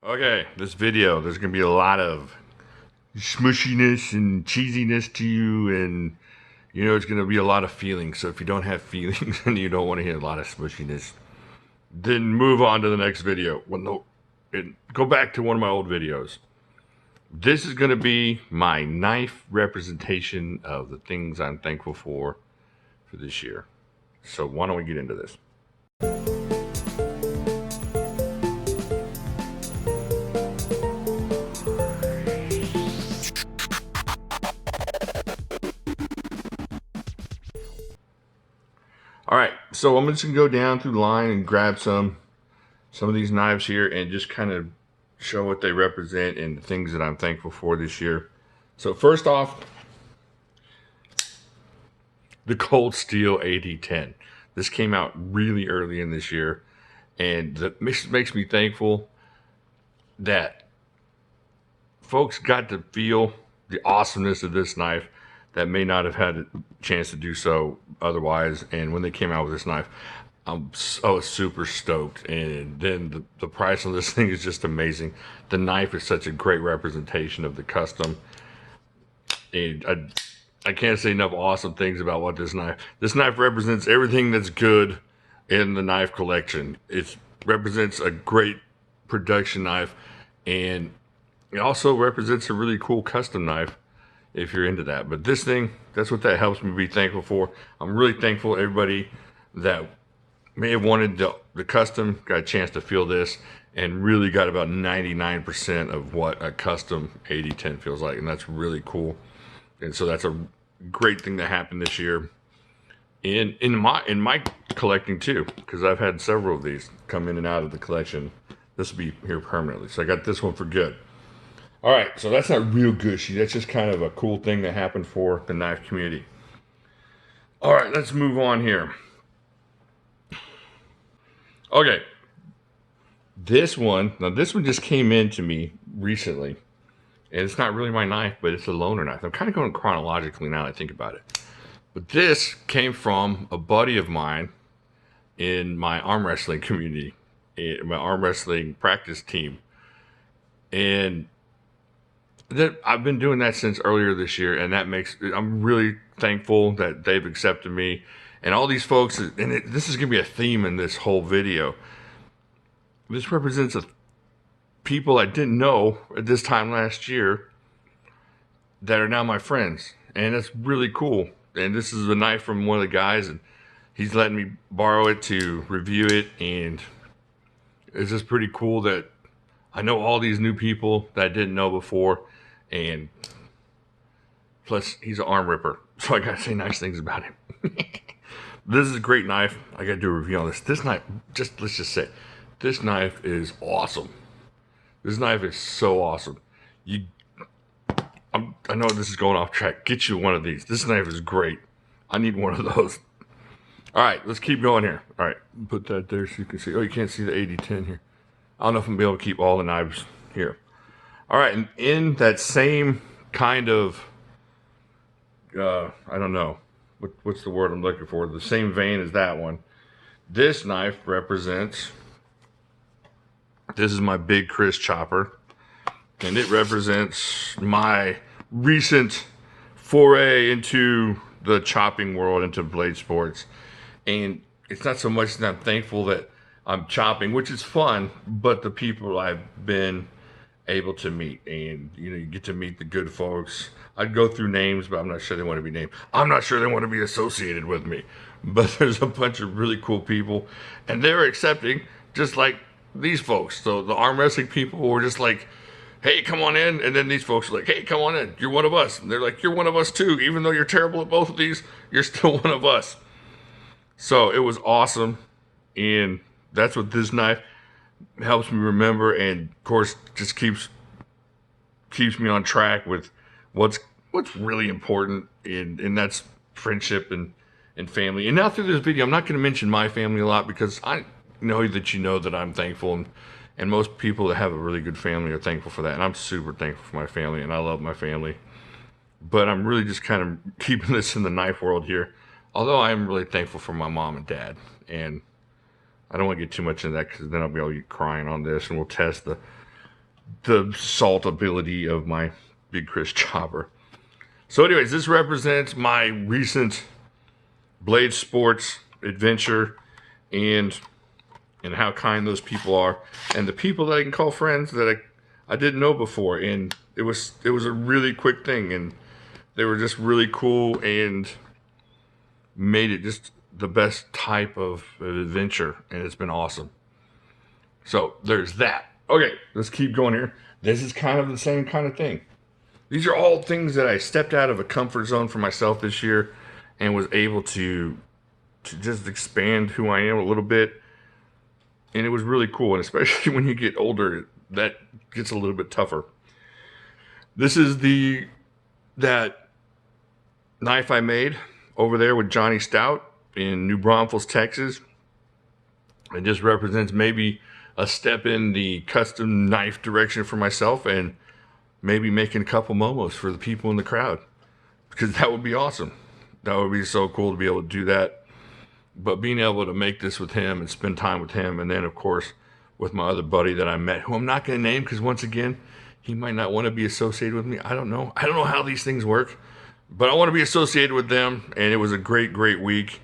Okay, this video, there's going to be a lot of smushiness and cheesiness to you, and it's going to be a lot of feelings. So if you don't have feelings and you don't want to hear a lot of smushiness, then move on to the next video. Well, no, go back to one of my old videos. This is going to be my knife representation of the things I'm thankful for this year. So why don't we get into this? All right, so I'm just gonna go down through the line and grab some of these knives here and just kind of show what they represent and the things that I'm thankful for this year. So first off, the Cold Steel AD10. This came out really early in this year, and that makes me thankful that folks got to feel the awesomeness of this knife that may not have had a chance to do so otherwise. And when they came out with this knife, I was super stoked. And then the price on this thing is just amazing. The knife is such a great representation of the custom. And I can't say enough awesome things about what this knife represents everything that's good in the knife collection. It represents a great production knife, and it also represents a really cool custom knife if you're into that. But this thing, that's what that helps me be thankful for. I'm really thankful everybody that may have wanted the custom got a chance to feel this and really got about 99% of what a custom AD10 feels like, and that's really cool. And so that's a great thing that happened this year in my collecting too, because I've had several of these come in and out of the collection. This will be here permanently, so I got this one for good. All right, so that's not real gushy. That's just kind of a cool thing that happened for the knife community. All right, let's move on here. Okay, this one just came in to me recently, and it's not really my knife, but it's a loaner knife. I'm kind of going chronologically now that I think about it. But this came from a buddy of mine in my arm wrestling community, my arm wrestling practice team, and I've been doing that since earlier this year, and I'm really thankful that they've accepted me. And all these folks, and this is going to be a theme in this whole video. This represents people I didn't know at this time last year that are now my friends, and it's really cool. And this is a knife from one of the guys, and he's letting me borrow it to review it, and it's just pretty cool that I know all these new people that I didn't know before. And plus, he's an arm ripper, so I gotta say nice things about him. This is a great knife. I gotta do a review on this. This knife, let's just say, this knife is awesome. This knife is so awesome. I know this is going off track. Get you one of these. This knife is great. I need one of those. All right, let's keep going here. All right, put that there so you can see. Oh, you can't see the AD10 here. I don't know if I'm gonna be able to keep all the knives here. All right, and in that same kind of, I don't know, what's the word I'm looking for? The same vein as that one. This knife represents, this is my Big Chris chopper, and it represents my recent foray into the chopping world, into blade sports. And it's not so much that I'm thankful that I'm chopping, which is fun, but the people I've been able to meet, and you get to meet the good folks. I'd go through names, but I'm not sure they want to be named. I'm not sure they want to be associated with me, but there's a bunch of really cool people, and they're accepting, just like these folks. So the arm wrestling people were just like, hey, come on in. And then these folks are like, hey, come on in, you're one of us. And they're like, you're one of us too. Even though you're terrible at both of these, you're still one of us. So it was awesome, and that's what this knife helps me remember, and of course just keeps me on track with what's really important, and that's friendship and family. And now through this video, I'm not going to mention my family a lot, because I know that I'm thankful, and most people that have a really good family are thankful for that, and I'm super thankful for my family, and I love my family. But I'm really just kind of keeping this in the knife world here, although I am really thankful for my mom and dad. And I don't want to get too much into that, because then I'll be all crying on this, and we'll test the the salt ability of my Big Chris chopper. So anyways, this represents my recent blade sports adventure and how kind those people are, and the people that I can call friends that I didn't know before. And it was a really quick thing, and they were just really cool and made it just the best type of adventure, and it's been awesome. So there's that. Okay, let's keep going here. This is kind of the same kind of thing. These are all things that I stepped out of a comfort zone for myself this year and was able to just expand who I am a little bit. And it was really cool. And especially when you get older, that gets a little bit tougher. This is that knife I made over there with Johnny Stout in New Braunfels, Texas. It just represents maybe a step in the custom knife direction for myself, and maybe making a couple momos for the people in the crowd, because that would be awesome. That would be so cool to be able to do that. But being able to make this with him and spend time with him, and then of course with my other buddy that I met, who I'm not going to name because once again, he might not want to be associated with me. I don't know how these things work, but I want to be associated with them. And it was a great week,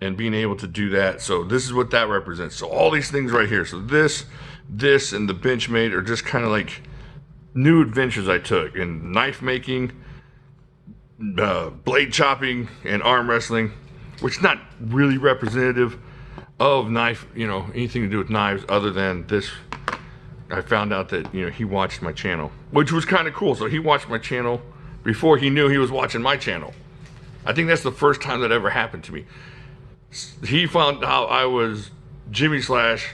and being able to do that. So this is what that represents. So all these things right here. So this and the Benchmade are just kind of like new adventures I took in knife making, blade chopping, and arm wrestling, which is not really representative of knife, anything to do with knives other than this. I found out that, he watched my channel, which was kind of cool. So he watched my channel before he knew he was watching my channel. I think that's the first time that ever happened to me. He found out I was Jimislash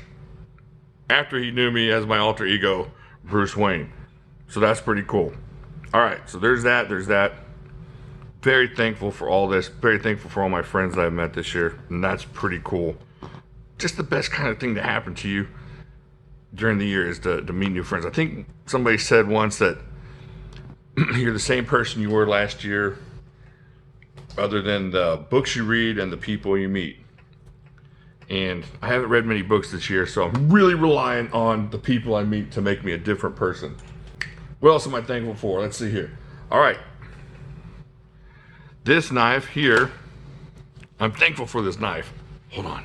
after he knew me as my alter ego, Bruce Wayne. So that's pretty cool. All right, so there's that. Very thankful for all this. Very thankful for all my friends that I've met this year, and that's pretty cool. Just the best kind of thing to happen to you during the year is to meet new friends. I think somebody said once that you're the same person you were last year, other than the books you read and the people you meet. And I haven't read many books this year, so I'm really relying on the people I meet to make me a different person. What else am I thankful for? Let's see here. All right. This knife here, I'm thankful for this knife. Hold on.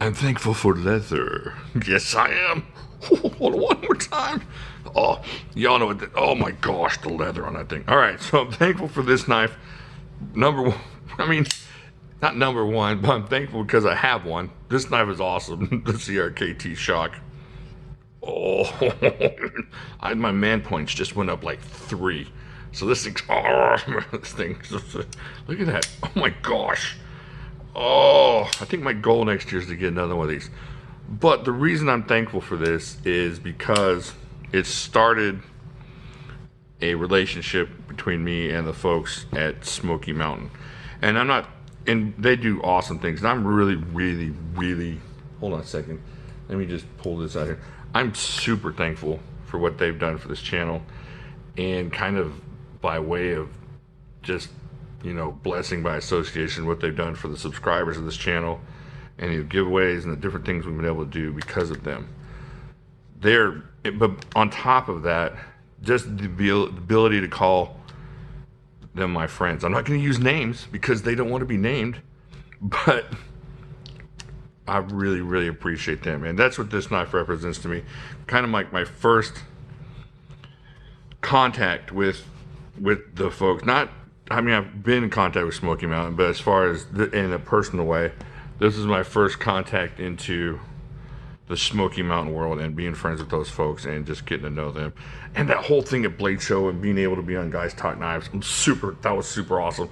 I'm thankful for leather. Yes, I am. Hold on, one more time. Oh, y'all know what oh my gosh, the leather on that thing. All right, so I'm thankful for this knife. Number one, not number one, but I'm thankful because I have one. This knife is awesome. The CRKT Shock. Oh, my man points just went up like 3. So this thing's, this thing, look at that. Oh my gosh. Oh, I think my goal next year is to get another one of these. But the reason I'm thankful for this is because it started a relationship between me and the folks at Smoky Mountain. And they do awesome things. And I'm really, hold on a second. Let me just pull this out here. I'm super thankful for what they've done for this channel, and kind of by way of just, blessing by association, what they've done for the subscribers of this channel, and the giveaways and the different things we've been able to do because of them. But on top of that, just the ability to call them my friends. I'm not going to use names because they don't want to be named, but I really appreciate them. And that's what this knife represents to me. Kind of like my first contact with the folks. I've been in contact with Smoky Mountain, but as far as in a personal way, this is my first contact into the Smoky Mountain world and being friends with those folks and just getting to know them. And that whole thing at Blade Show and being able to be on Guys Talk Knives, that was super awesome.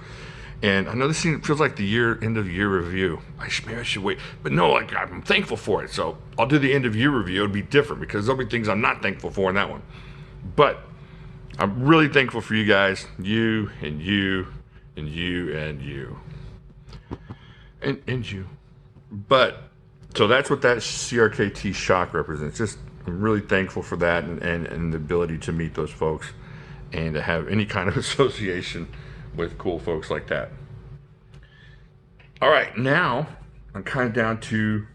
And I know this feels like the end of year review. Maybe I should wait. But no, I'm thankful for it. So I'll do the end of year review. It'll be different because there'll be things I'm not thankful for in that one. But I'm really thankful for you guys. You and you and you and you. And you. But, so that's what that CRKT Shock represents. Just, I'm really thankful for that and the ability to meet those folks and to have any kind of association with cool folks like that. All right, now I'm kind of down to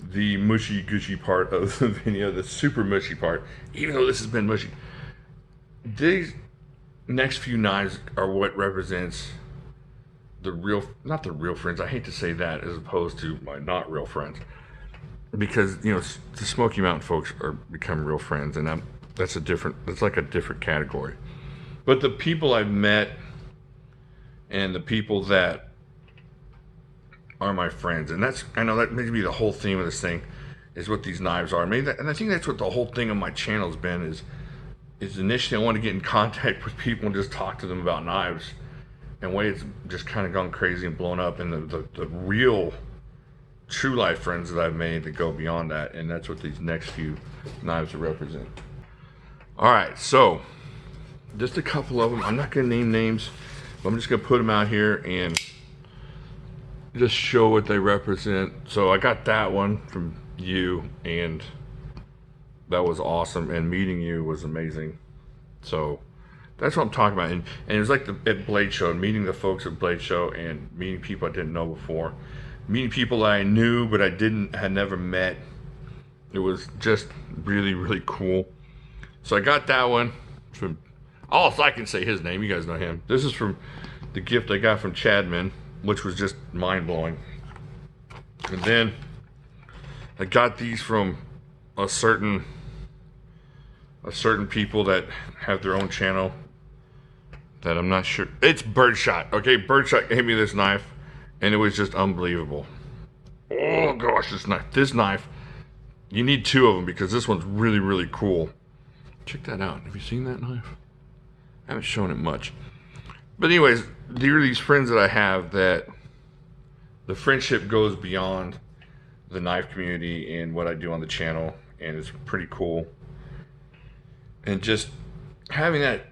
the mushy gushy part of the video, the super mushy part, even though this has been mushy. These next few knives are what represents the real, not the real friends, I hate to say that, as opposed to my not real friends, because you know the Smoky Mountain folks are become real friends, and that's like a different category. But the people I've met and the people that are my friends, and I know that may be the whole theme of this thing, is what these knives are. And I think that's what the whole thing of my channel has been, is initially I want to get in contact with people and just talk to them about knives. And way it's just kind of gone crazy and blown up, and the real true life friends that I've made that go beyond that, and that's what these next few knives represent. All right, so just a couple of them. I'm not going to name names, but I'm just going to put them out here and just show what they represent. So I got that one from you, and that was awesome, and meeting you was amazing. So that's what I'm talking about. And it was like at Blade Show, meeting the folks at Blade Show and meeting people I didn't know before, meeting people that I knew but I had never met. It was just really, really cool. So I got that one from, also I can say his name, you guys know him. This is from the gift I got from Chadman, which was just mind-blowing. And then I got these from a certain people that have their own channel that I'm not sure. It's Birdshot. Okay, Birdshot gave me this knife, and it was just unbelievable. Oh gosh, this knife, you need two of them because this one's really, really cool. Check that out. Have you seen that knife? I haven't shown it much. But anyways, there are these friends that I have that the friendship goes beyond the knife community and what I do on the channel, and it's pretty cool. And just having that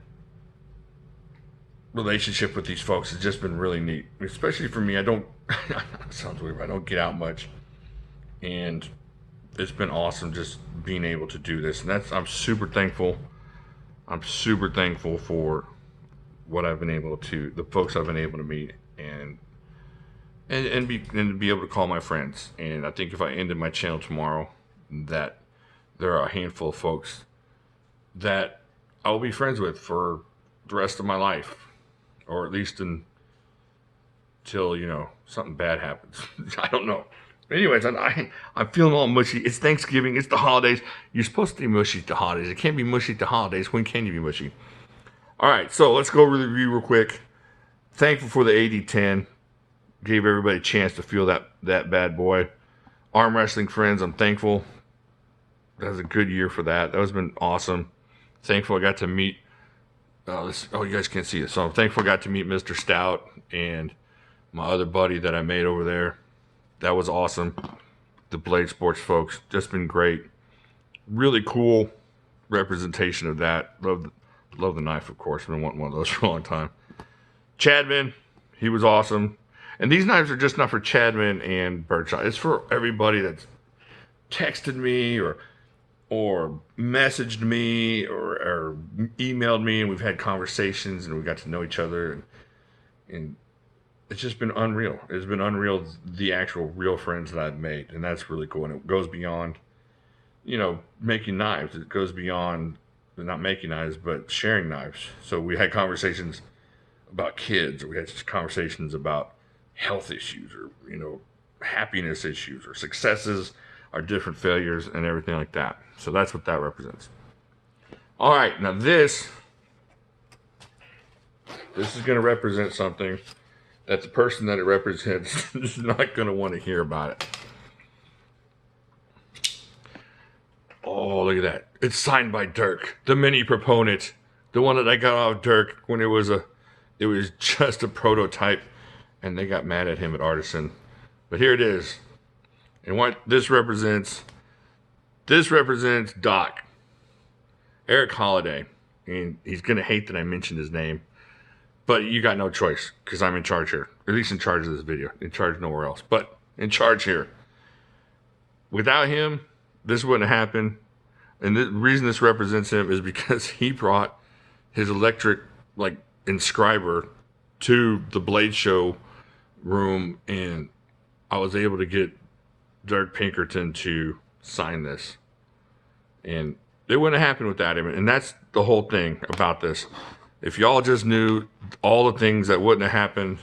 relationship with these folks has just been really neat, especially for me. I don't sounds weird, but I don't get out much, and it's been awesome just being able to do this, and I'm super thankful for what I've been able to, the folks I've been able to meet and be able to call my friends. And I think if I ended my channel tomorrow, that there are a handful of folks that I will be friends with for the rest of my life, or at least until, you know, something bad happens. I don't know. Anyways, I'm feeling all mushy. It's Thanksgiving. It's the holidays. You're supposed to be mushy at the holidays. It can't be mushy at the holidays. When can you be mushy? All right, so let's go over the review real quick. Thankful for the 80-10. Gave everybody a chance to feel that bad boy. Arm wrestling friends, I'm thankful. That was a good year for that. That has been awesome. Thankful I got to meet, you guys can't see it. So I'm thankful I got to meet Mr. Stout and my other buddy that I made over there. That was awesome. The Blade Sports folks, just been great. Really cool representation of that. Love the knife, of course. I've been wanting one of those for a long time. Chadman, he was awesome. And these knives are just not for Chadman and Birdshot. It's for everybody that's texted me or messaged me or emailed me, and we've had conversations and we got to know each other, and it's just been unreal. It's been unreal, the actual real friends that I've made, and that's really cool. And it goes beyond, you know, making knives. It goes beyond not making knives, but sharing knives. So we had conversations about kids, or we had conversations about health issues, or, you know, happiness issues, or successes, our different failures, and everything like that. So that's what that represents. All right, now this is going to represent something that the person that it represents is not going to want to hear about it. Oh, look at that. It's signed by Dirk, the mini proponent. The one that I got off Dirk when it was just a prototype, and they got mad at him at Artisan. But here it is. And what this represents Doc, Eric Holiday. And he's going to hate that I mentioned his name. But you got no choice, because I'm in charge here. At least in charge of this video. In charge nowhere else, but in charge here. Without him, this wouldn't happen. And the reason this represents him is because he brought his electric, like, inscriber to the Blade Show room, and I was able to get Dirk Pinkerton to sign this. And it wouldn't have happened without him. And that's the whole thing about this. If y'all just knew all the things that wouldn't have happened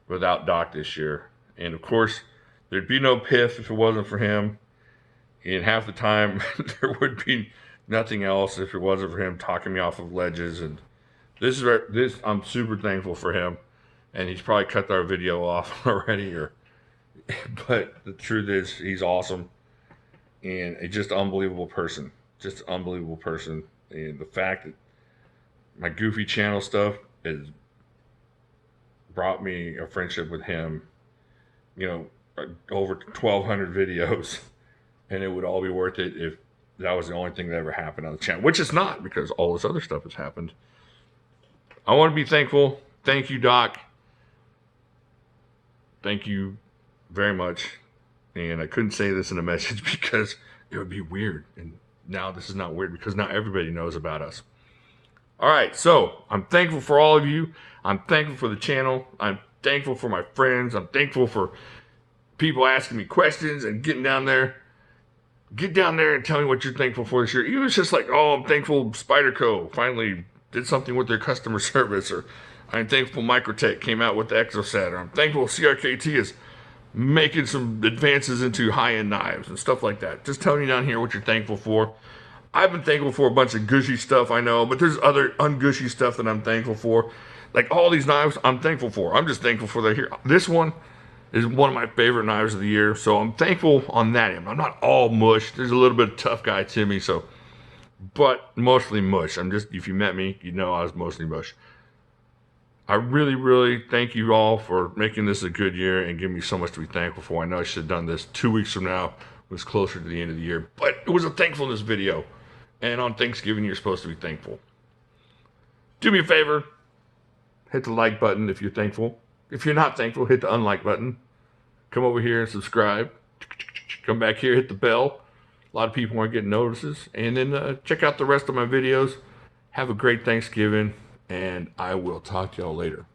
without Doc this year. And of course, there'd be no PIF if it wasn't for him. And half the time, there would be nothing else if it wasn't for him talking me off of ledges. And this, I'm super thankful for him. And he's probably cut our video off already. But the truth is, he's awesome. And a just unbelievable person. Just unbelievable person. And the fact that my goofy channel stuff has brought me a friendship with him. You know, over 1,200 videos. And it would all be worth it if that was the only thing that ever happened on the channel. Which it's not, because all this other stuff has happened. I want to be thankful. Thank you, Doc. Thank you very much. And I couldn't say this in a message because it would be weird. And now this is not weird because now everybody knows about us. All right, so I'm thankful for all of you. I'm thankful for the channel. I'm thankful for my friends. I'm thankful for people asking me questions and getting down there. Get down there and tell me what you're thankful for this year. Even if it's just like, oh, I'm thankful Spyderco finally did something with their customer service, or I'm thankful Microtech came out with the Exocet, or I'm thankful CRKT is making some advances into high-end knives and stuff like that. Just tell me down here what you're thankful for. I've been thankful for a bunch of gushy stuff, I know, but there's other ungushy stuff that I'm thankful for. Like all these knives, I'm thankful for. I'm just thankful for that here. This one is one of my favorite knives of the year, so I'm thankful on that end. I'm not all mush. There's a little bit of tough guy to me, so, but mostly mush. I'm just, if you met me, you know I was mostly mush. I really, really thank you all for making this a good year and giving me so much to be thankful for. I know I should have done this 2 weeks from now. It was closer to the end of the year, but it was a thankfulness video. And on Thanksgiving, you're supposed to be thankful. Do me a favor. Hit the like button if you're thankful. If you're not thankful, hit the unlike button. Come over here and subscribe. Come back here, hit the bell. A lot of people aren't getting notices. And then check out the rest of my videos. Have a great Thanksgiving, and I will talk to y'all later.